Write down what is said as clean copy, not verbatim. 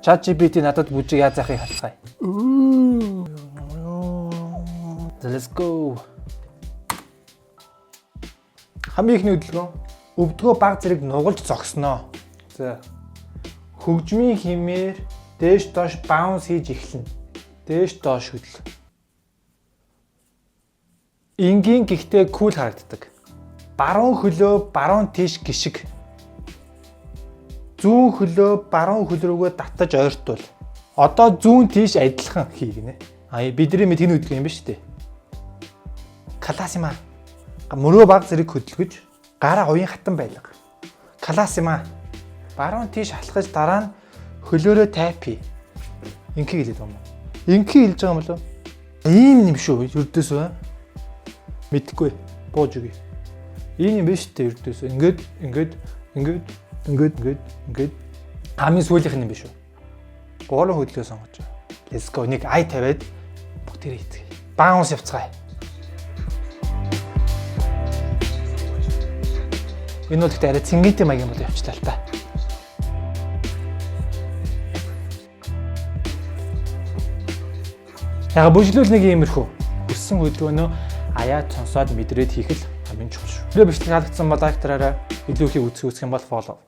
ChatGPT надад бүжиг яаж заахыг харцгаая. Let's go. Хамгийн ихний хөдөлгөөн өвдгөө баг зэрэг нугалж зогсноо. За. Хөгжмийн хэмээр дээш доош баунс хийж эхэлнэ. Дээш доош хөдөл. Энгийн гэхдээ кул харагддаг. Баруун хөлөө баруун тийш гიშг. Зүүн хөлөө баруун хөл рүүгээ татаж ойртуул. Одоо зүүн тийш адилхан хийгнэ. Бидний мэд энэ хөдөлгөөн юм ба штэ. Классима. Мөрөө баг зэрэг хөдөлгөж гараа уян хатан байлга. Классима. Баруун тийш алхаж дараа нь хөлөөрөө тайпи. Инки хэлээд байна. Инки хэлж байгаа юм болов? Ийм юм шүү. Ердөөсөө мэдхгүй. Бууж өгье. Энэ юм биш үү ердөөсөө. Ингээд хамгийн сүүлийнх нь юм биш үү? Гурван хөдөлгөөн сонгож байгаа. Let's go. Нэг ай тавиад бүтээрээ хийцгээе. Баунс явцгаая. Энэ бол гэхдээ арай цэнгэнтэй маягийн бол явчлаа л та. Яг бүжлүүл нэг иймэрхүү. Хүссэн хөдөлгөөнөө аяа цонсоод мэдрээд хийх л хамгийн чухал шүү. Видео бичлэг таалагдсан бол лайк дараарай. Илүү их үзэх юм бол follow.